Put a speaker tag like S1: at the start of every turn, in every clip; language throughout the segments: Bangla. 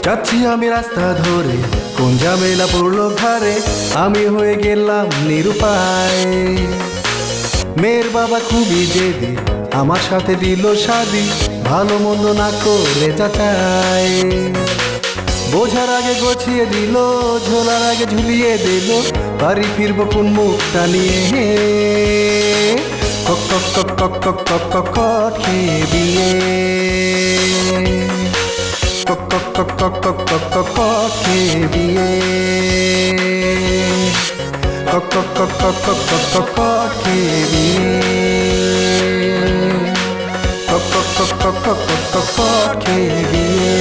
S1: যাচ্ছি আমি রাস্তা ধরে, কোন ঝামেলা পড়লো ঘাড়ে, আমি হয়ে গেলাম নিরুপায়। মেয়ের বাবা খুবই জেদি, আমার সাথে দিল শাদি, ভালো মন্দ না করে যাচাই। বোঝার আগে গছিয়ে দিল, ঝোলার আগে ঝুলিয়ে দিল, বাড়ি ফিরবো কোন মুখটা নিয়ে। কক কক কক কক কক কক কক কক খেয়ে বিয়ে, কক কক কক কক কক কক কক কক খেয়ে বিয়ে, কক কক কক কক কক কক কক কক খেয়ে বিয়ে, কক কক কক কক কক কক কক কক খেয়ে বিয়ে।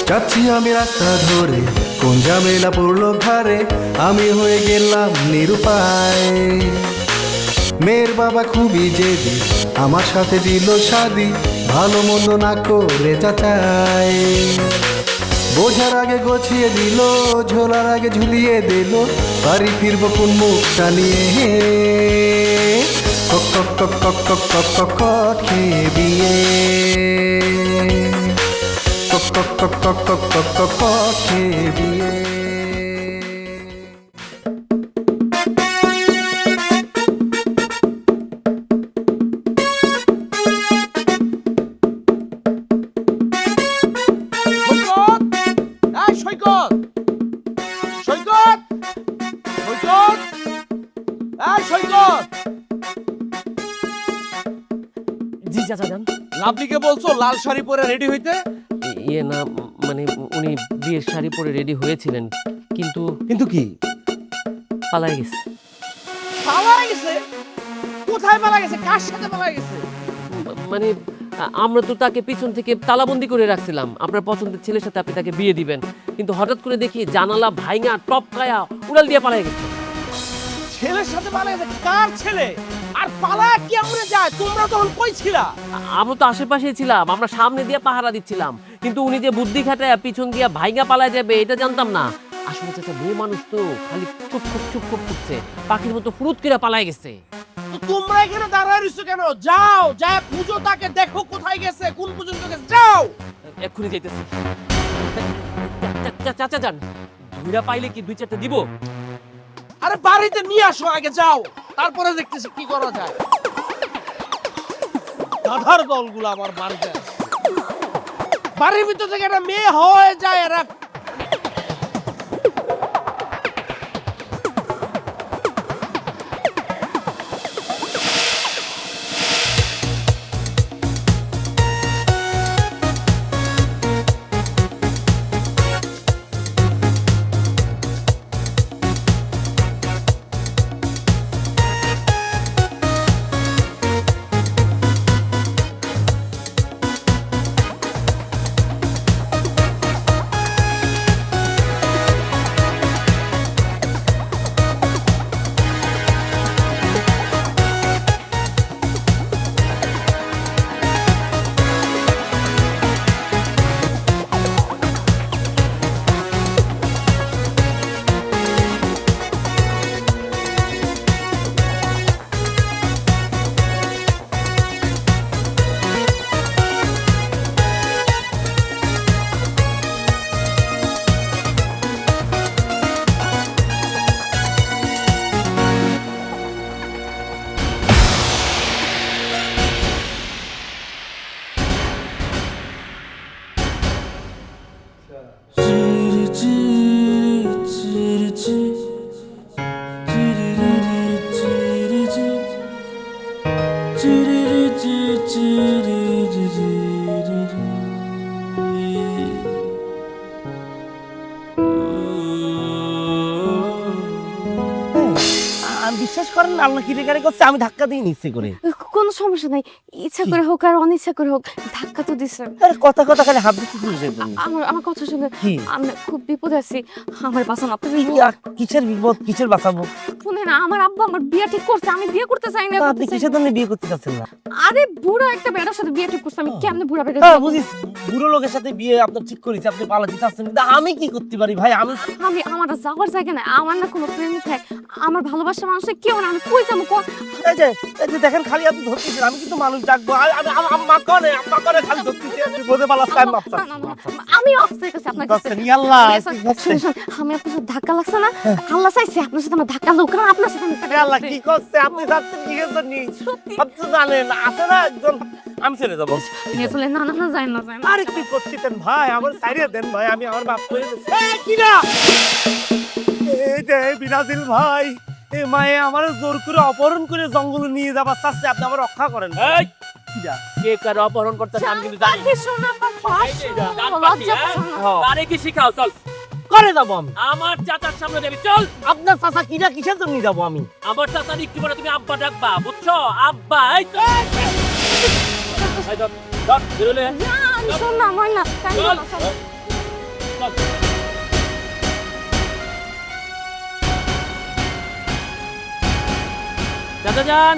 S1: যাচ্ছি আমি রাস্তা ধরে, কোন ঝামেলা পড়লো ঘাড়ে, আমি হয়ে গেলাম নিরুপায়। মেয়ের বাবা খুবই জেদি, আমার সাথে দিল শাদি, ভালো মন্দ না করে যাচাই। বোঝার আগে গছিয়ে দিল, ঝোলার আগে ঝুলিয়ে দিল, বাড়ি ফিরবো কোন মুখটা নিয়ে। কক কক কক কক কক কক কক কক খেয়ে বিয়ে, কক কক কক কক কক কক কক কক খেয়ে বিয়ে।
S2: জি চাচা যান।
S3: লাভলিকে বলছো লাল শাড়ি পরে রেডি হইতে?
S2: ইয়ে না, মানে উনি বিয়ের শাড়ি পরে রেডি হয়েছিলেন, কিন্তু
S3: কিন্তু কি
S2: পালাই গেছে।
S3: পালা গেছে? কোথায় পালা গেছে? কার সাথে পালা গেছে?
S2: মানে আমরা তো তাকে পিছন থেকে তালাবন্দি করে রাখছিলাম, আপনার পছন্দের ছেলের সাথে আপনি তাকে বিয়ে দিবেন, কিন্তু হঠাৎ করে দেখি জানালা ভাইঙা টপকায়া উড়াল দিয়ে পালাই গেছে।
S3: ছেলের সাথে পালা গেছে? কার ছেলে? আর পালা কি আমরা যায়? তোমরা তখন কই ছিলা?
S2: আমরা তো আশেপাশেই ছিলাম, আমরা সামনে দিয়ে পাহারা দিচ্ছিলাম, কিন্তু উনি যে বুদ্ধি খাটায় পিছন দিয়ে ভাইঙা পালায় যাবে এটা জানতাম না। আসলে চাচা মেয়ে মানুষ তো খালি চুপ চুপ চুপ চুপ করছে, পাখির মতো ফুরুত করে পালায় গেছে।
S3: তো তোমরা এখানে দাঁড়ায় রইছো কেন? যাও, যায় খুঁজো তাকে, দেখো কোথায় গেছে, কোন পর্যন্ত গেছে, যাও।
S2: এক্ষুনি যাইতেছি। চাচা যান, ধুইরা পাইলে কি দুই চারটে দিব?
S3: আরে বাড়িতে নিয়ে আসো আগে, যাও, তারপরে দেখতেছি কি করা যায়। গাধার দলগুলো আমার বাড়িতে আসে। বাড়ির ভিতর থেকে একটা মেয়ে হয়ে যায় এরা। বিশ্বাস করেন না, আপনার কিরে গাড়ি করছে, আমি ধাক্কা দিয়ে নিচ্ছে করে।
S4: কোনো সমস্যা নাই, ইচ্ছা করে হোক আর অনিচ্ছা করে হোক, ধাক্কা তো দিছে।
S3: আরে কথা কথা খালি হাত দিতে শুনছেন তুমি।
S4: আমার কথা শুনে
S3: কি?
S4: আমি খুব বিপদে আছি, আমার বাঁচান আপনি।
S3: কিসের বিপদ, কিসের বাঁচাবো?
S4: শুনে না, আমার আব্বা আমার বিয়ে ঠিক করছে, আমি বিয়ে করতে চাই না।
S3: আপনি কিসের জন্য বিয়ে করতে চাচ্ছেন না?
S4: আরে বুড়ো একটা বেটার সাথে বিয়ে ঠিক করছে, আমি কেমনে বুড়া বেটা?
S3: হ্যাঁ বুঝিস, বুড়ো লোকের সাথে বিয়ে আপনার ঠিক করেছে, আপনি পালাতে চাচ্ছেন, কিন্তু আমি কি করতে পারি ভাই?
S4: আমি আমার যাওয়ার জায়গা নাই, আমার না কোনো প্রেমিক নাই, আমার ভালোবাসার মানুষের কেউ না, আমি কই যাবো?
S3: এই যে দেখেন খালি আপনি ধরতেছেন, আমি কিন্তু মানুষ ডাকবো। আম্মা করে খালি ধরতেছে, বিপদে পালাস টাইম মাপছা।
S4: আমি অফিসের কাছে আপনার কাছে
S3: করছেন ইয়াল্লাহ কি করছেন?
S4: শুনুন, আমি আপনার সাথে ধাক্কা লাগছে না, আল্লাহ চাইছে আপনার সাথে আমার ধাক্কা লাগুক, কারণ আপনার সাথে আমি ধাক্কা
S3: আল্লাহ
S4: লাগছে।
S3: কি করছে? আপনি যাচ্ছেন কি জন্য? আপনি জানেন আছে না একজন, আমি ছেড়ে যাবো।
S4: নিয়ে চলে, না না না, যায় না, যায় না।
S3: আরে কি করতেছেন ভাই, আমার সাইরিয়ে দেন ভাই, আমি আমার বাপ করে দিচ্ছি। কি না এই যে বিনাজিল ভাই, এই মায়ে আমার জোর করে অপহরণ করে জঙ্গলে নিয়ে যাবার চাচ্ছে, আপনি আমার রক্ষা করেন।
S2: এই
S3: কি যা?
S2: কে কার অপহরণ করতেছে আমি কিন্তু জানি
S4: পাখি শোনা, লজ্জা পাচ্ছেন না।
S2: আরে কি শিখাও চল
S3: করে যাবো আমি?
S2: আমার চাচার সামনে যাবি চল
S3: আপনার চাচা কিনা কিসের জন্য যাবো আমি?
S2: আমার চাচার একটু পরে তুমি আব্বা ডাকবা বুঝছো আব্বা এই তো এই ধর ধর বেরোলে
S4: না, আমি শোন না, আমার না, কান্দিও
S2: চল
S4: না, চল।
S2: চল চাচা যান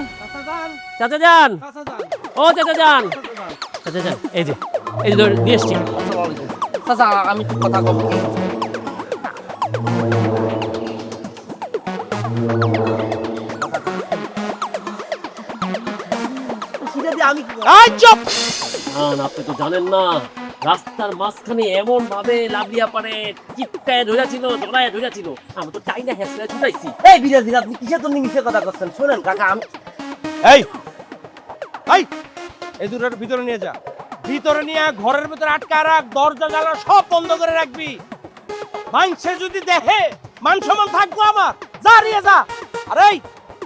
S2: চাচা যান ও চাচা যান চাচা যান এই যে ধর নিয়ে এসছি
S3: চাচা আমি একটু কথা বলবো। আমি চুপ।
S2: আপনি তো জানেন না রাস্তার মাঝখানে এমন ভাবে লাভিয়া পারে চিৎকায় ধরেছিল দৌড়ায় ধরেছিল আমি তো চাই না হেসে ছুটাইছি
S3: এই বিরাজিল, আপনি কিসের জন্য মিছে কথা করছেন? শোনেন কাকা, আমি এই এই এই দুটোর ভিতরে নিয়ে যা, ভিতরে নিয়ে ঘরের ভিতরে আটকা রাখ, দরজা জানলা সব বন্ধ করে রাখবি। মানুষে যদি দেখে মান সম্মান থাকবো আমার। যা নিয়ে যা। আরে এই,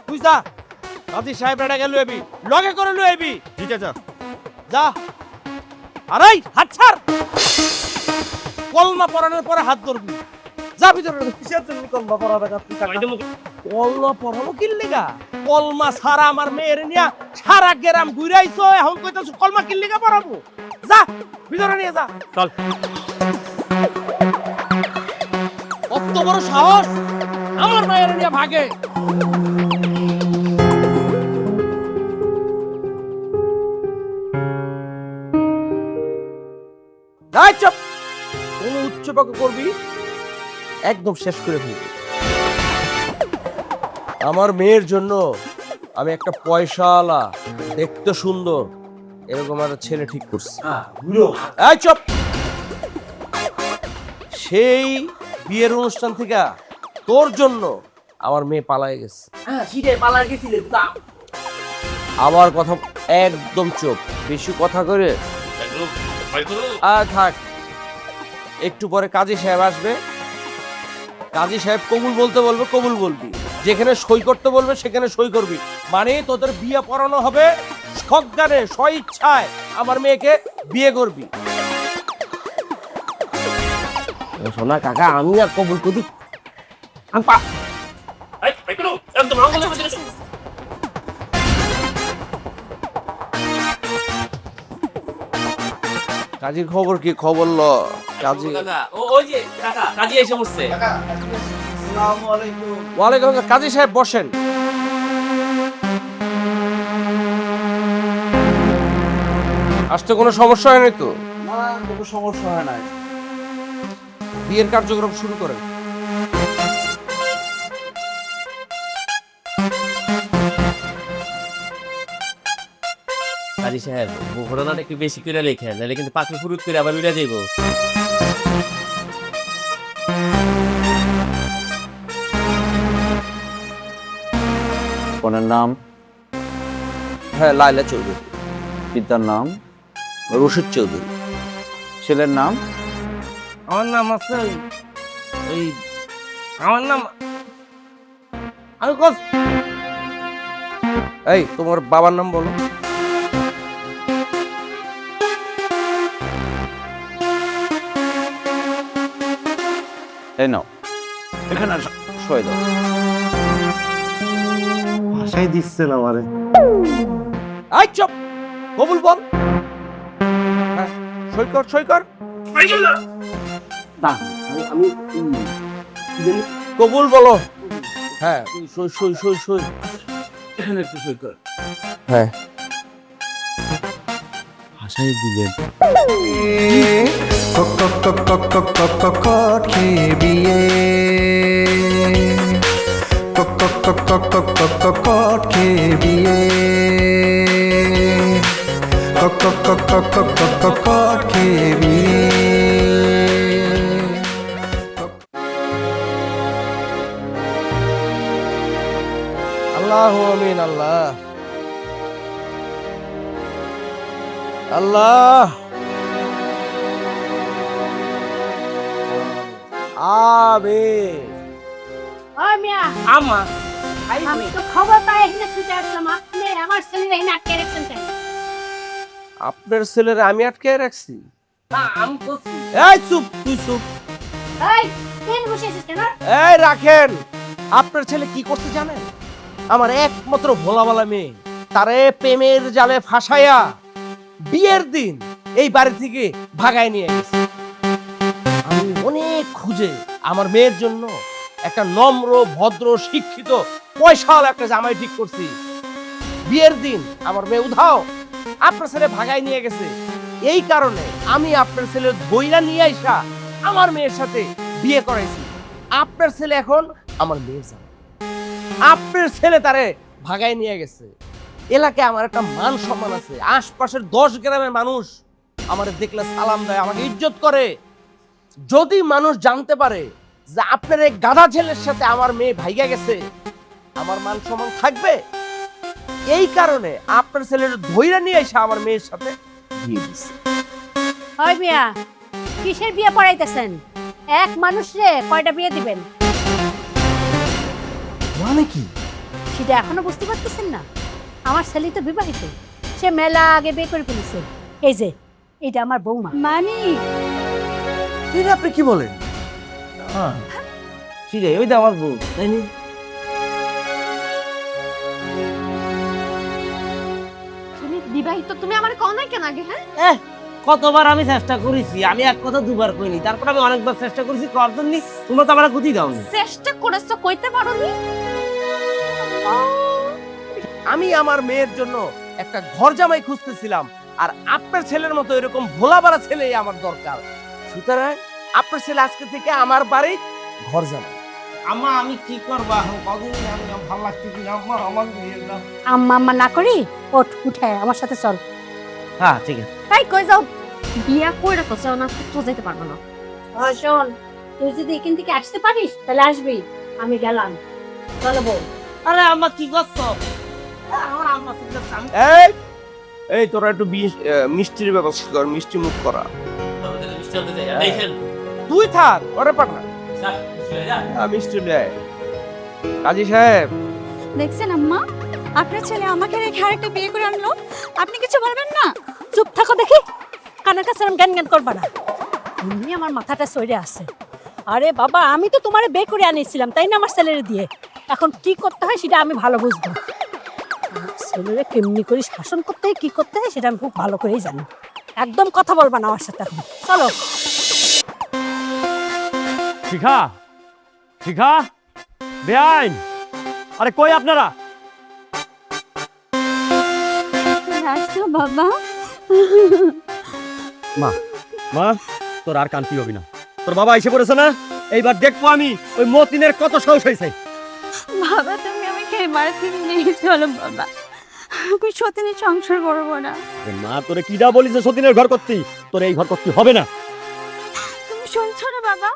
S3: তুই যা, কাজী সাহেব রেডা লুয়েবি, লগে করে লুয়েবি। জিতে যা যা। আরে হাত ছাড়, কলমা পড়ানোর পরে হাত ধরবি। যা ভিতরে, কিসের জন্য কলমা পড়াবে? কলমা পড়াবো কি লিগা? কলমা সারা আমার মেয়ের নিয়া সারা গ্রাম ঘুরাইছো, এখন কইতাছো কলমা কি লিগা পড়াবো? যা ভিতরে নিয়ে যা।
S2: চল
S3: কত বড় সাহস আমার মেয়ের নিয়ে ভাগে। চুপ, কোন উচ্চবাক্য করবি একদম শেষ করে ফেলবি। আমার মেয়ের জন্য আমি একটা পয়সাওয়ালা, দেখতে সুন্দর এরকম একটা ছেলে ঠিক করছি। এই চুপ, সেই বিয়ের অনুষ্ঠান থেকে তোর জন্য আমার মেয়ে পালায়ে গেছে। আমার কথা একদম চুপ, বেশি কথা করে থাক। একটু পরে কাজী সাহেব আসবে, কাজী সাহেব কবুল বলতে বলবে, কবুল বলবি। যেখানে সই করতে বলবে সেখানে সই করবি। মানে তোদের বিয়ে পড়ানো হবে সজ্ঞানে, স্বইচ্ছায় আমার মেয়েকে বিয়ে করবি। শোনা কাকা, আমি আর কবুল করি
S2: একদম আঙুলের মধ্যে
S3: কাজীর খবর কি? খবর ল কাজী।
S2: ওই যে কাকা কাজী এসে বসছে
S3: ওয়ালাইকুম আসসালাম। কাজী সাহেব বসেন। আসতে কোনো সমস্যা হয়নি তো?
S5: না, কোনো সমস্যা হয় না।
S3: বিয়ের কার্যক্রম শুরু করেন।
S2: কাজী সাহেব ঘটনাটা একটু বেশি করে লেখেন নাহলে কিন্তু পাখি ফুরুত করে আবার উড়ে যাইব।
S5: কনের নাম?
S3: হ্যাঁ, লাইলা চৌধুরী।
S5: পিতার নাম?
S3: রশিদ চৌধুরী।
S5: ছেলের নাম?
S3: আমার নাম আছে ওই, আমার নাম আমি কস। এই তোমার বাবার নাম বলো।
S5: এই নাও, এখানে সই দাও।
S1: ভাষাই দিচ্ছে না আমারে।
S3: এই চুপ, কবুল বল। হ্যাঁ, সই কর, সই কর।
S2: আমি
S3: কবুল বলো। হ্যাঁ, সই সই সই সই।
S5: এখানে একটু সই কর।
S3: হ্যাঁ,
S5: ভাষাই দিলেন।
S1: কক কক কক কক কক কক কক কক খেয়ে বিয়ে কক কক কক কক কক কক কক কট খেয়ে বিয়ে কক কক কক কক কক কক কক কট খেয়ে বিয়ে
S3: আল্লাহু আমিন। আল্লাহ আল্লাহ আমিন।
S6: ওই মিয়া,
S3: আমা
S6: আমি তো খবর পাই এখানে ছুটে আসলাম, আপনি আমার ছেলের এখানে আটকে রাখছেন কেন?
S3: আপনার ছেলের আমি আটকে রাখছি?
S2: না আমি বলছি
S3: এই চুপ, তুই চুপ।
S6: এই, কেন বসে আছিস কেন?
S3: এই রাখেন। আপনার ছেলে কি করতে জানেন? আমার একমাত্র ভোলাওয়ালা মেয়ে, তারে প্রেমের জালে ফাঁসাইয়া বিয়ের দিন এই বাড়ি থেকে ভাগায় নিয়ে গেছে। আমি অনেক খুঁজে আমার মেয়ের জন্য একটা নম্র, ভদ্র, শিক্ষিত, পয়সাওয়ালা একটা জামাই ঠিক করছি। বিয়ের দিন আমার মেয়ে উধাও, আপনার ছেলে ভাগায় নিয়ে গেছে। এই কারণে আমি আপনার ছেলে ধইরা নিয়ে আইসা আমার মেয়ের সাথে বিয়ে করাইছি। আপনার ছেলে এখন আমার মেয়ের জামাই। আপনার ছেলে তারে ভাগায় নিয়ে গেছে। এলাকায় আমার একটা মান সম্মান আছে, আশপাশের 10 গ্রামের মানুষ আমার দেখলে সালাম দেয়, আমাকে ইজ্জত করে। যদি মানুষ জানতে পারে যে আপনার এই গাধা ছেলের সাথে আমার মেয়ে ভাইগা গেছে, আমার মান সম্মান থাকবে? এই কারণে আপনার ছেলের ধইরা নিয়ে এসে আমার মেয়ের সাথে বিয়ে দিছে।
S6: ওই মিয়া, কিসের বিয়ে পড়াইতেছেন? এক মানুষরে কয়টা বিয়ে দিবেন?
S3: মানে কি?
S6: সেটা এখনো বুঝতে পারতেছেন না? আমার ছেলে তো বিবাহিত, সে মেলা আগে বিয়ে করে ফেলেছে। এই যে এটা আমার বৌমা।
S4: মানে
S3: এটা আপনি কি বলেন? হ্যাঁ ঠিক আছে, ওইটা আমার বউ, তাই না?
S4: তুমি বিবাহিত, তুমি আমার কোন নাই কেন আগে? হ্যাঁ,
S7: কতবার আমি চেষ্টা করেছি, আমি এক কথা দুবার কইনি, তারপর আমি অনেকবার চেষ্টা করেছি করার জন্য, তোমরা তো আমার গতি দাওনি।
S4: চেষ্টা করেছো, কইতে পারোনি?
S3: আমি আমার মেয়ের জন্য একটা ঘর জামাই খুঁজতেছিলাম, আর আপনার ছেলের মতো এরকম ভোলাবাড়া ছেলেই আমার দরকার। সুতরাং আপনার ছেলে আজকে থেকে আমার বাড়ি ঘর জামাই।
S7: আম্মা আমি কি করবা, কদিন আমি ভালো লাগছে কি আম্মা, আমার মেয়ের দাও।
S6: আম্মা আম্মা না করি, ওঠ, উঠে আমার সাথে চল।
S7: হ্যাঁ ঠিক আছে।
S6: তাই কই যাও?
S4: বিয়া কইরা তো চাও না, তো যেতে পারবো না।
S6: শোন, তুই যদি এখান থেকে আসতে পারিস তাহলে আসবি, আমি গেলাম। চলো বউ।
S7: আরে আম্মা কি করছো? আমার আম্মা শুনতে চান।
S3: এই এই তোরা একটু মিষ্টির ব্যবস্থা কর, মিষ্টি মুখ করা।
S2: দেখেন
S3: তুই থাক, ওরে পাঠা। মিষ্টি নেয় কাজী সাহেব।
S4: দেখছেন আম্মা, আপনার ছেলে আমাকে রেখে আরেকটা বিয়ে করে আনলো, আপনি কিছু বলবেন না?
S6: চুপ থাকো দেখি, কানের কাছে জ্ঞান জ্ঞান করবা না। এমনি আমার মাথাটা সইরে আছে। আরে বাবা, আমি তো তোমারে বিয়ে করে আনিয়েছিলাম, তাই না? আমার ছেলেরে দিয়ে এখন কি করতে হয় সেটা আমি ভালো বুঝবো। আমার ছেলেরে কেমনি করে শাসন করতে হয়, কি করতে হয় সেটা আমি খুব ভালো করেই জানি। একদম কথা বলবা না আমার সাথে এখন। চলো।
S8: শিখা, শিখা, বেআইন, আরে কই আপনারা?
S4: আসছো বাবা?
S8: মা, মা, তোর আর কান্তি হবি না। তোর বাবা এসে পড়েছে না, এইবার দেখবো আমি ওই মতিনের কত সাহস হয়েছে।
S4: বাবা তুমি আমাকে এই বাড়ি থেকে নিয়ে চলো বাবা, আমি সতীনের সংসার করবো না।
S8: এ মা, তোরে কিডা বলিস যে সতীনের ঘর করতি? তোর এই ঘর করতে হবে না।
S4: তুমি শুনছো না বাবা,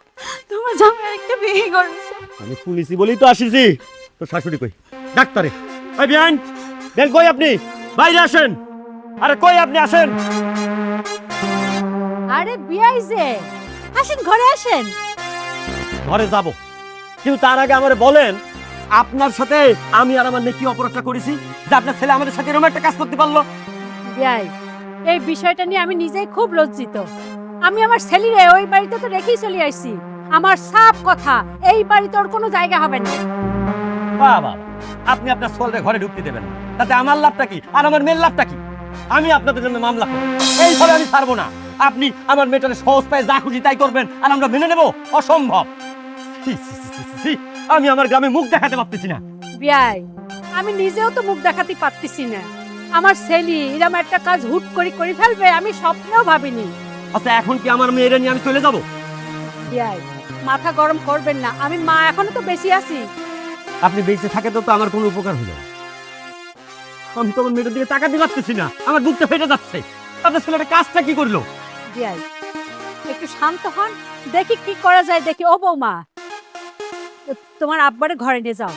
S4: তোমার জামাই একটা বিয়ে করেছে।
S8: আমি পুলিশি বলেই তো আসিছি। তোর শাশুড়ি কই? ডাক্তারে। ওই বেআইন, বেন কই আপনি? বাইরে আসেন। আরে কই আপনি, আসেন।
S6: আরে বিয়াই যে, আসেন ঘরে আসেন।
S8: ঘরে যাব, কিন্তু তার আগে আমারে বলেন আপনার সাথে আমি আর আমার মেয়ে কি অপরাধটা করেছি যে আপনার ছেলে আমাদের সাথে এরকম একটা কাজ করতে পারলো?
S6: বিয়াই, এই বিষয়টা নিয়ে আমি নিজেই খুব লজ্জিত। আমি আমার ছেলেরে ওই বাড়িতে তো রেখেই চলে আসছি। আমার সাফ কথা, এই বাড়িতে ওর কোনো জায়গা হবে না।
S8: বাবা, আপনি আপনার ছোয়ালটা ঘরে ঢুকতে দেবেন না, তাতে আমার লাভটা কি আর আমার মেয়ের লাভটা কি? আমি আপনাদের জন্য মামলা করব, এইভাবে আমি ছাড়বো না। আপনি আমার মেয়েটারে সহজ পায়ে যা খুশি তাই করবেন আর আমরা মেনে নেব? অসম্ভব। ছি, ছি, ছি, ছি, ছি, আমি আমার গ্রামে মুখ দেখাতে পারতেছি না।
S6: বিয়াই, আমি নিজেও তো মুখ দেখাতে পারতেছি না। আমার ছেলে এরকম একটা কাজ হুট করে ফেলবে আমি স্বপ্নেও ভাবিনি।
S8: আচ্ছা, এখন কি আমার মেয়েরা নিয়ে আমি চলে যাব?
S6: বিয়াই, মাথা গরম করবেন না, আমি মা এখনো তো বেশি আছি।
S8: আপনি বেঁচে থাকে তো আমার কোনো উপকার হলো না। আমি তো আমার মেয়েটার দিকে টাকা দিয়ে পারতেছি না, আমার বুকটা ফেটে যাচ্ছে। আপনার ছেলেটা কাজটা কি করলো?
S6: বিয়াই একটু শান্ত হন, দেখি কি করা যায় দেখি। ও বৌমা, তোমার আব্বারে ঘরে নিয়ে যাও।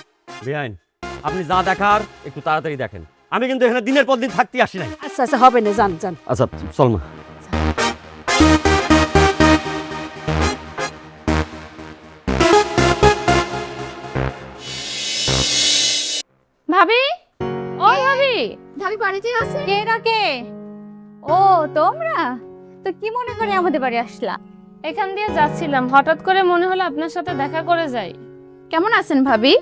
S8: বেআইন, আপনি যা দেখার একটু তাড়াতাড়ি দেখেন। আমি কিন্তু এখানে দিনের পর দিন থাকতে আসি নাই।
S6: আচ্ছা আচ্ছা, হবে না, যান যান।
S8: আচ্ছা চল মা।
S4: ভাবি, ও ভাবি, ভাবি বাড়িতে আছে? কে ডাকে? ও তোমরা তো কি মনে করে আমাদের বাড়ি আসলা?
S9: এখান দিয়ে যাচ্ছিলাম, হঠাৎ করে মনে হলো আপনার সাথে দেখা করে যাই।
S4: কেমন আছেন ভাবি?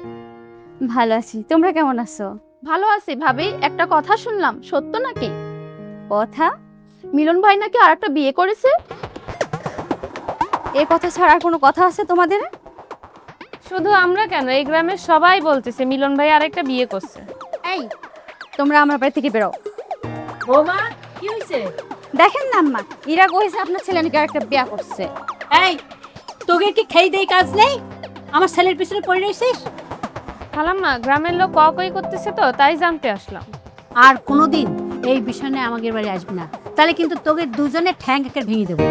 S4: ভালো আছি, তোমরা কেমন আছো? ভালো আছি ভাবি। একটা কথা শুনলাম, সত্য নাকি? কথা? মিলন ভাই নাকি আরেকটা বিয়ে করেছে? এ কথা ছাড়া আর কোনো কথা আছে তোমাদের?
S9: শুধু আমরা কেন, এই গ্রামের সবাই বলতেছে মিলন ভাই আরেকটা বিয়ে করছে।
S4: এই তোমরা আমার বাড়ি থেকে বেরো।
S6: বৌমা, কি হয়েছে?
S4: দেখেন না আম্মা, ইরা কইছে আপনার ছেলে নাকি আরেকটা বিয়ে করছে।
S6: এই, তোকে কি খেয়ে দেই কাজ নেই? আমার ছেলের পিছনে পড়ে রয়েছিস।
S9: খালাম্মা, গ্রামের লোক কই করতেছে তো তাই জানতে আসলাম।
S6: আর কোনোদিন এই বিষয় নিয়ে আমাদের বাড়ি আসবি না, তাহলে কিন্তু তোকে দুজনে ঠ্যাং একের ভেঙে দেবো।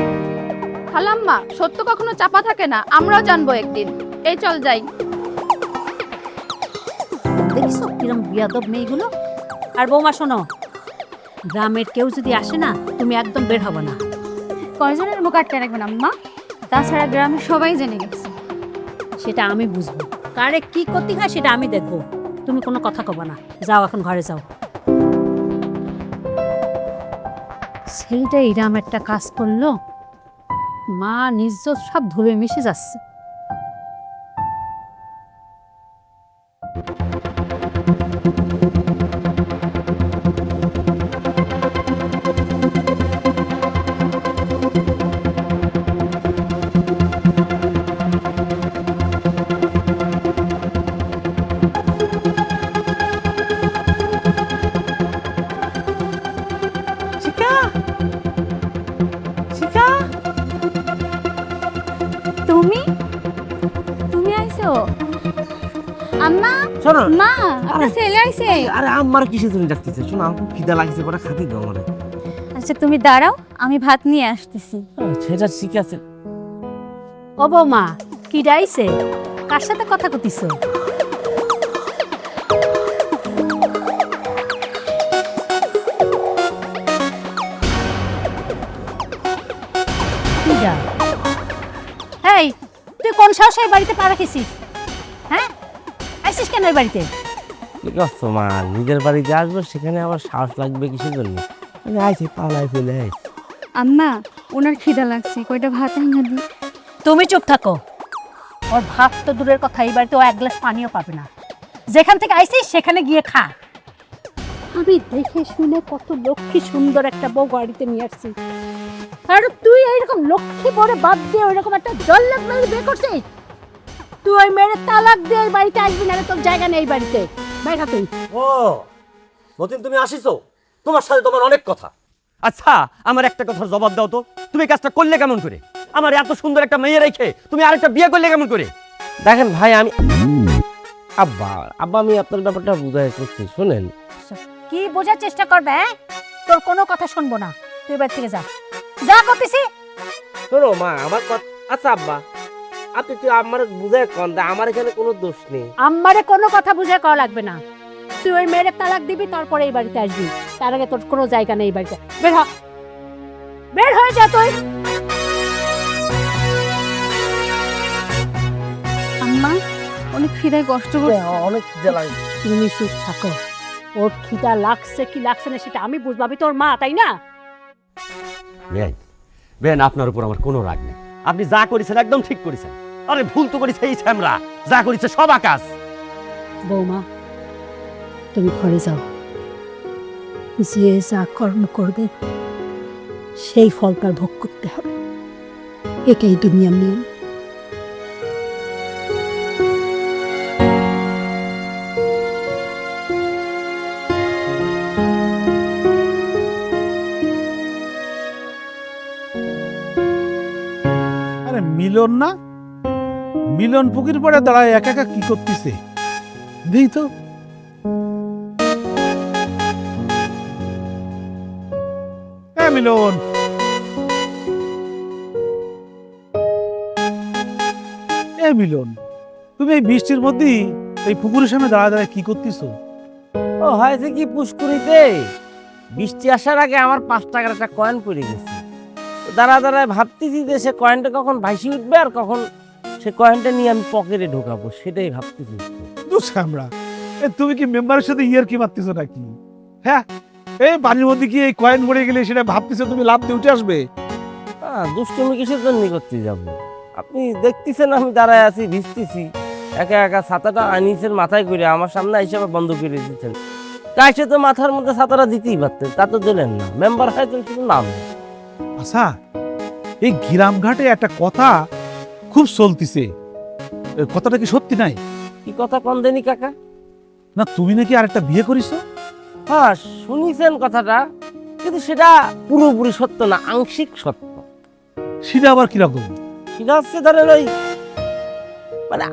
S4: খালাম্মা, সত্য কখনো চাপা থাকে না, আমরাও জানবো একদিন। এই চল যাই।
S6: দেখিস কিরম বিয়াদব মেয়েগুলো। আর বৌমা শোনো, গ্রামের কেউ যদি আসে না, তুমি একদম বের হবে না।
S4: কয়জনের মুখ আটকে রাখবেন আম্মা? তাছাড়া গ্রামে সবাই জেনে গেছে।
S6: সেটা আমি বুঝবো, কারে কি করতে হয় সেটা আমি দেখবো। তুমি কোনো কথা কবা না, যাও এখন ঘরে যাও। ছেলেটা এরম একটা কাজ করলো, মা নিজ্জত সব ধুবে মিশে যাচ্ছে।
S4: তুমি তুমি আইছো? আম্মা,
S7: শোনো,
S4: মা, আপনার ছেলে আইছে।
S7: আরে আমার কিসের জন্য ডাকতেছে? শোনো, আমার খুব খিদা লাগছে, কটা খাতি দাও আমারে।
S4: আচ্ছা তুমি দাঁড়াও, আমি ভাত নিয়ে আসতেছি।
S7: সেটা ঠিক আছে।
S6: ও বৌমা, কি ডাইছে? কার সাথে কথা কতিস? এই, তুই কোন সাহসে এই বাড়িতে পা রাখিস? হ্যাঁ, আইসিস কেন এই বাড়িতে?
S7: কি করছো মা? নিজের বাড়িতে আসবো, সেখানে আবার সাহস লাগবে কিসের জন্য? আমি আইছি পালাই ফেলে।
S4: আম্মা, ওনার খিদা লাগছে, কয়টা ভাত এনে দি।
S6: তুমি চুপ থাকো। ওর ভাত তো দূরের কথা, এই বাড়িতে ও এক গ্লাস পানিও পাবে না। যেখান থেকে আইসিস সেখানে গিয়ে খা। আমি দেখে শুনে কত লক্ষ্মী সুন্দর একটা বউ বাড়িতে নিয়ে আসছি, আর তুই এইরকম লক্ষ্মী পরে বাদ দিয়ে ওইরকম একটা জল্লাদ মেরে বিয়ে করছিস? তুই ওই মেরে তালাক দিয়ে এই বাড়িতে আসবি না, তোর জায়গা নেই এই বাড়িতে। বাইরে তুই।
S8: ও মতিন, তুমি আসিছো? তোমার সাথে তোমার অনেক কথা। আচ্ছা, আমার একটা কথার জবাব দাও তো, তুমি কাজটা করলে কেমন করে? আমার এত সুন্দর একটা মেয়ে রেখে তুমি আরেকটা বিয়ে করলে কেমন করে?
S3: দেখেন ভাই, আমি আব্বা আমি আপনার ব্যাপারটা বুঝাই করছি, শুনেন।
S6: কি বোঝার চেষ্টা করবে? তোর কোনো কথা শুনবো না, তুই বাড়ি থেকে যা। যা করতেছি।
S3: শোনো মা, আমার কথা। আচ্ছা আব্বা, আপনি তুই আমার বুঝাই কন, আমার এখানে কোনো দোষ নেই।
S6: আমারে কোনো কথা বুঝে করা লাগবে না। তুই ওই মেয়ের তালাক দিবি, তারপরে এই বাড়িতে আসবি। তার আগে তোর কোনো জায়গা নেই এই বাড়িতে। বের হ, বের হয়ে যা তুই।
S4: আম্মা, অনেক খিদায় কষ্ট করছে।
S3: অনেক খিদে লাগে।
S6: তুমি চুপ থাকো। ওর খিদা লাগছে কি লাগছে না সেটা আমি বুঝবো, আমি তোর মা, তাই না?
S8: বেন, আপনার উপর আমার কোনো রাগ নেই। আপনি যা করেছেন একদম ঠিক করেছেন। আরে ভুল তো করেছে এই স্যামরা, যা করেছে সব আকাশ।
S6: বৌমা, তুমি ঘরে যাও। যে যা কর্ম করবে সেই ফল তার ভোগ করতে হবে। এটাই দুনিয়ার নিয়ম।
S10: মিলন না, মিলন পুকুর পড়ে দাঁড়ায় একা একা কি করতেছে? দেই তো। হ্যাঁ মিলন, মিলন, তুমি এই বৃষ্টির মধ্যেই এই পুকুরের সামনে দাঁড়া দাঁড়ায় কি করতেছো?
S7: ও হয়েছে কি, পুষ্করিতে বৃষ্টি আসার আগে আমার 5 টাকার একটা কয়েন পড়ে গেছে। দাঁড়া দাঁড়ায় ভাবতেছি যে সে কয়েনটা কখন ভাসি উঠবে আর কখন সে কয়েনটা নিয়ে আমি পকেটে ঢোকাবো, সেটাই ভাবতেছি।
S10: আমরা তুমি কি মেম্বারের সাথে ইয়ার কি মারতেছো নাকি? হ্যাঁ, এই পানির মধ্যে কি এই কয়েন পড়ে গেলে সেটা ভাবতেছো তুমি লাভ দিয়ে উঠে আসবে?
S7: দুষ্টুমি কিসের জন্য করতে যাব? আপনি দেখতেছেন আমি দাঁড়ায় আছি, ভিজতেছি, একা একা ছাতাটা আনিসের মাথায় করে আমার সামনে হিসাবে বন্ধ করে দিচ্ছেন। তাই সে তো মাথার মধ্যে ছাতাটা দিতেই পারতেন, তা তো দিলেন না। মেম্বার হয়তো শুধু নাম।
S10: আচ্ছা, এই গ্রামঘাটে একটা কথা খুব চলতিছে, কথাটা কি সত্যি নাই?
S7: কি কথা কোন দেনি কাকা?
S10: না তুমি নাকি আরেকটা বিয়ে করিছো?
S7: হ্যাঁ শুনিছেন কথাটা, কিন্তু সেটা পুরোপুরি সত্য না, আংশিক সত্য।
S10: সেটা আবার কিরকম?
S7: সেটা হচ্ছে ধরেন ওই মানে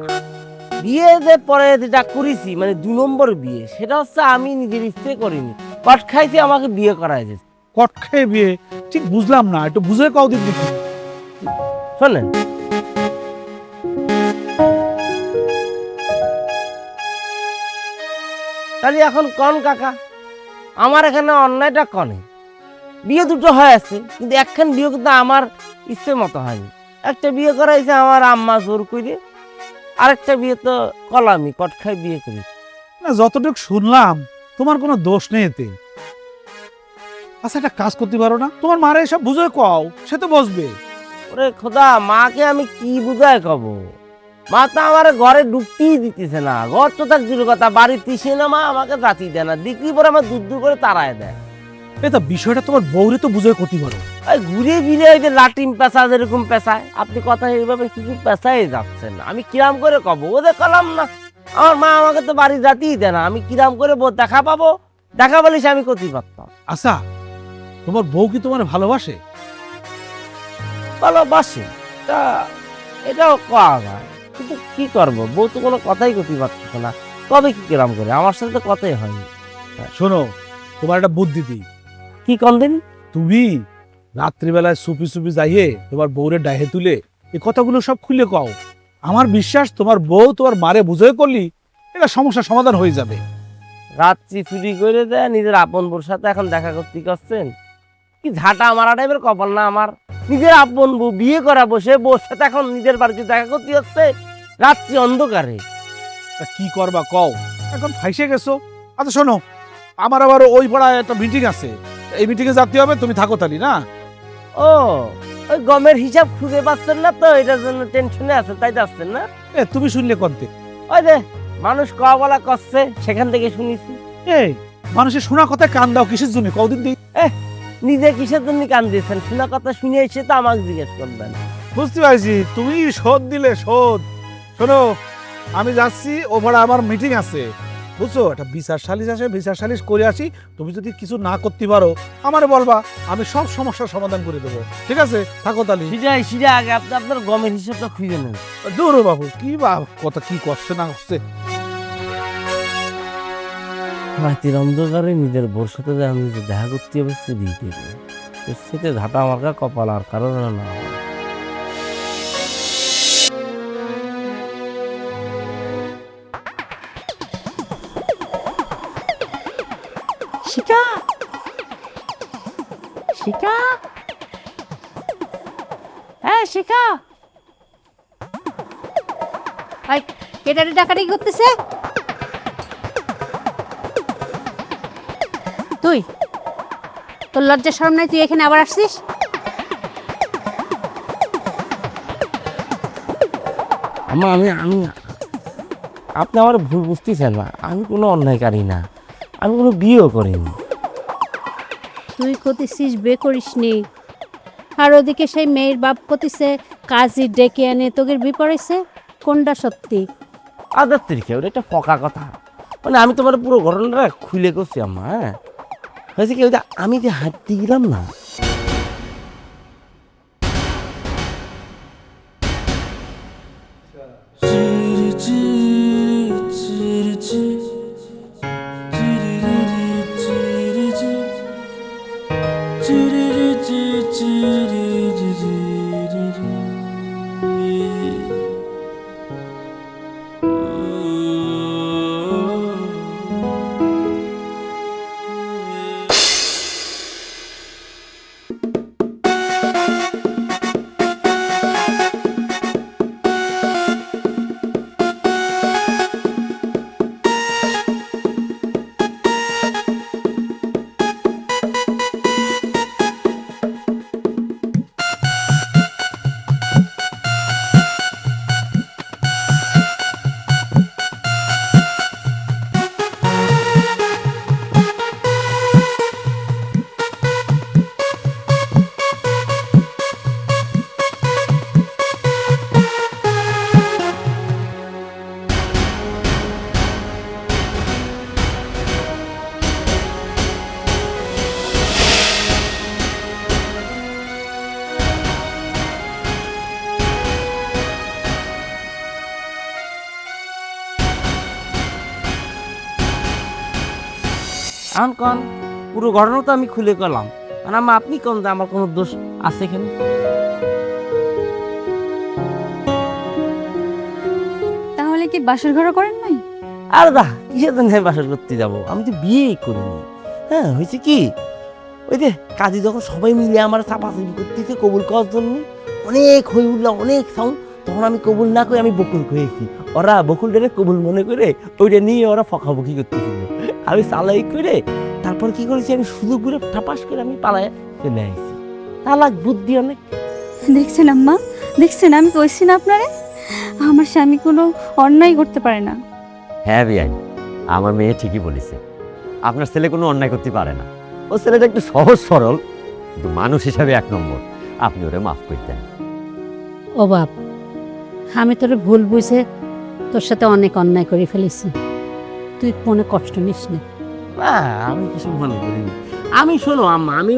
S7: বিয়ে যে পরে যেটা করেছি, মানে 2 নম্বর বিয়ে, সেটা হচ্ছে আমি নিজের ইচ্ছে করিনি, কট খাইতে আমাকে বিয়ে করাই দিয়েছে।
S10: কট খেয়ে বিয়ে? ঠিক বুঝলাম না, একটু বুঝে কাউ দিন দেখি।
S7: শোনেন, তাহলে এখন কন কাকা, আমার এখানে অন্যায়টা কনে? বিয়ে দুটো হয়ে আছে, কিন্তু একখান বিয়ে কিন্তু আমার ইচ্ছে মতো হয়নি। একটা বিয়ে করাইছে আমার আম্মা জোর করে, আরেকটা বিয়ে তো কলামি কট খাই বিয়ে করি।
S10: না যতটুকু শুনলাম তোমার কোনো দোষ নেই এতে। আচ্ছা একটা কাজ করতে পারো না, তোমার মারে এসব বুঝে কও, সে তো বসবে।
S7: ওরে খোদা, মাকে আমি কি বুঝায় কব? মা তো আমার ঘরে ঢুকতেই দিতেছে না। ঘর তো তার দূর কথা, বাড়িতে সে না মা আমাকে রাতি দেয় না, দিকি পরে আমার দূর দূর করে তাড়ায় দেয়।
S10: এটা বিষয়টা তোমার বউরে তো বুঝে করতে পারো।
S7: ওই ঘুরে ফিরে ওই যে লাটিম পেঁচা যেরকম পেঁচায়, আপনি কথা এইভাবে কিছু পেঁচাই যাচ্ছেন। আমি কিরাম করে কব? ওদের কলাম না, আমার মা আমাকে তো বাড়ি যাতেই দেয় না। আমি কিরাম করে দেখা পাবো? দেখা বলিস আমি করতে পারতাম।
S10: আচ্ছা তোমার বউ কি তোমার ভালোবাসে?
S7: ভালোবাসে, তা এটাও কওয়া যায়, কিন্তু কি করবো, বউ তো কোনো কথাই করতে পারতেছে না। কবে কি কিরাম করে, আমার সাথে তো কথাই হয়নি।
S10: শোনো, তোমার একটা বুদ্ধি দিই।
S7: কি কন দিন?
S10: তুমি রাত্রিবেলায় চুপি চুপি যাইয়ে তোমার বউরে ডাহে তুলে এই কথাগুলো সব খুলে কও। আমার বিশ্বাস তোমার বউ তোমার মারে বুঝে করলি এটা সমস্যার সমাধান হয়ে যাবে।
S7: রাত্রি চুরি করে দেয় নিজের আপন বোর সাথে এখন দেখা করতে করছেন? কি ঝাঁটা মারা টাইপের কপাল না আমার! নিজের আপন বউ বিয়ে করাবো, সে বউর সাথে এখন নিজের বাড়িতে দেখা করতে হচ্ছে রাত্রি অন্ধকারে।
S10: তা কি করবা কও, এখন ফাইসে গেছো। আচ্ছা শোনো, আমার আবার ওই পাড়ায় একটা মিটিং আছে, এই মিটিং এ যেতে হবে, তুমি থাকো তালি না?
S7: ও, ওই গমের হিসাব খুঁজে পাচ্ছেন না তো, এটার জন্য টেনশনে আছেন, তাই যাচ্ছেন না?
S10: তুমি শুনলে কন্তে?
S7: ওই যে মানুষ কওয়া বলা করছে, সেখান থেকে শুনেছি।
S10: এই মানুষের শোনা কথা কান দাও কিসের জন্য কদিন দিই?
S7: নিজে কিসের জন্য কান দিয়েছেন? শোনা কথা শুনে এসে তো আমাকে জিজ্ঞেস করবেন।
S10: বুঝতে পারছি, তুমি শোধ দিলে শোধ। শোনো, আমি যাচ্ছি, ও ভাড়া আমার মিটিং আছে, বুঝছো? একটা বিচার সালিশ আছে, বিচার সালিশ করে আসি। তুমি যদি কিছু না করতে পারো আমারে বলবা, আমি সব সমস্যার সমাধান করে দেবো। ঠিক আছে, থাকো তালি।
S7: সিজা আগে আপনি আপনার গমের হিসাবটা খুঁজে নেন।
S10: দূর বাবু, কি বা কথা, কি করছে না করছে।
S7: রাতের অন্ধকারে নিজের বোর সাথে যে আমি যে দেখা করতে হবে সে দিতে সেতে ঝাঁটা মার্কা কপাল আর কারণ না।
S6: শিকা, শিকা, হ্যাঁ শিকা, কেটারে ডাকাডাকি করতেছে। তুই তোর লজ্জা শরম নাই, তুই এখানে আবার আসছিস?
S7: আমি আপনি আমার ভুল বুঝতেছেন না, আমি কোনো অন্যায়কারী না, আমি কোনো বিয়েও করিনি।
S6: তুই কতিছিস বে করিসনি, আর ওদিকে সেই মেয়ের বাপ কতিছে কাজী ডেকে এনে তোকে বিপড়েছে। কোনটা সত্যি?
S7: আদার তরিকা ওটা একটা ফকা কথা, মানে আমি তোমার পুরো ঘটনাটা খুলে করছি আম্মা। হ্যাঁ হয়েছে কি, ওইটা আমি যে হাঁটতে গেলাম না,
S1: চির চির চির চির
S7: এখন কন পুরো ঘটনা তো আমি খুলে গেলাম, মানে আম্মা আপনি কোন যে আমার কোনো দোষ আছে এখানে?
S4: তাহলে কি বাসর ঘর করেন নাই?
S7: আর দা কিসের জন্য আমি বাসর করতে যাবো? আমি তো বিয়েই করিনি। হ্যাঁ হয়েছে কি, ওই যে কাজী যখন সবাই মিলে আমার চাপাচাপি করতেছে কবুল করার জন্য, অনেক হই উঠলাম, অনেক সাউন্ড, তখন আমি কবুল না করে আমি বকুল হয়েছি। ওরা বকুলটারে কবুল মনে করে ওইটা নিয়ে ওরা ফকাফকি করতেছিল। আমি চালাই করে তারপর কি করেছি, আমি সুযোগ করে ঠাপাস করে আমি পালায় চলে আসছি। তালাক বুদ্ধি অনেক।
S4: দেখছেন আম্মা, দেখছেন আমি কইছি না আপনারে, আমার স্বামী কোনো অন্যায় করতে পারে না।
S8: হ্যাঁ বিয়াই, আমার মেয়ে ঠিকই বলেছে, আপনার ছেলে কোনো অন্যায় করতে পারে না। ও ছেলেটা একটু সহজ সরল, কিন্তু মানুষ হিসাবে 1 নম্বর। আপনি ওরে মাফ করতেন।
S6: ও বাপ, আমি তোর ভুল বুঝে তোর সাথে অনেক অন্যায় করে ফেলেছি, তুই মনে কষ্ট নিস না।
S7: না আমি কিছু মনে করিনি। আমি শোনো আম্মা, আমি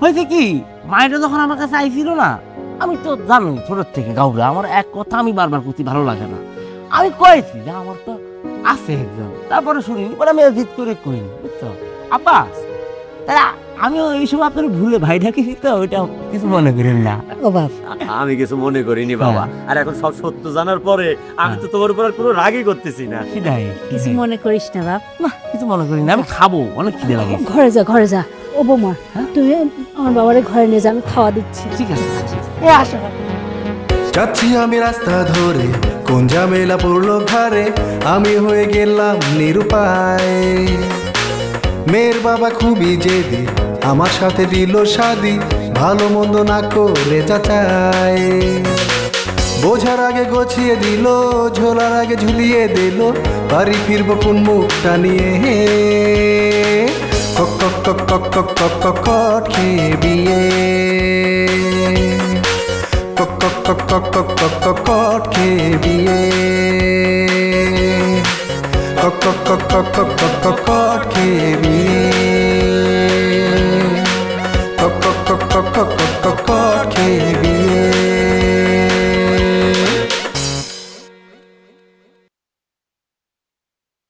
S7: হয়েছে কি, মায়েরা যখন আমার কাছে আইছিল না, আমি তো জানো ছোটোর থেকে গাউরা, আমার এক কথা আমি বারবার করতে ভালো লাগে না। আমি কয়েছি যে আমার তো আছে একজন, তারপরে শুনিনি, পরে আমি জিদ করে কইনি, বুঝছো আব্বা। তাই আমি এই সময় আপনার ভুলে ভাই ডাকিছি তো, ওইটা কিছু মনে করেন না।
S6: ও বাপ,
S8: আমি কিছু মনে করিনি বাবা। আর এখন সব সত্য জানার পরে আমি তো তোমার উপর আর কোনো রাগই করতেছি না।
S7: সেটাই,
S6: কিছু মনে করিস না বাপ।
S7: না কিছু মনে করি না, আমি খাবো, অনেক খিদে লাগে।
S6: ঘরে যা, ঘরে যা। ও বৌমা, তুই আমার বাবারে ঘরে নিয়ে যা, আমি খাওয়া দিচ্ছি।
S7: ঠিক আছে, এ আসো।
S1: যাচ্ছি আমি রাস্তা ধরে, কোন ঝামেলা পড়লো ঘাড়ে, আমি হয়ে গেলাম নিরুপায়। মেয়ের বাবা খুবই জেদি, আমার সাথে দিল শাদি, ভালো মন্দ না করে যাচাই। বোঝার আগে গছিয়ে দিল, ঝোলার আগে ঝুলিয়ে দিল, বাড়ি ফিরবো কোন মুখটা নিয়ে। কক কক কক কক কক কক কক কট খেয়ে বিয়ে, কক কক কক কক কক কক কক কট খেয়ে বিয়ে, কক কক কক কক কক কক কক কট খেয়ে বিয়ে।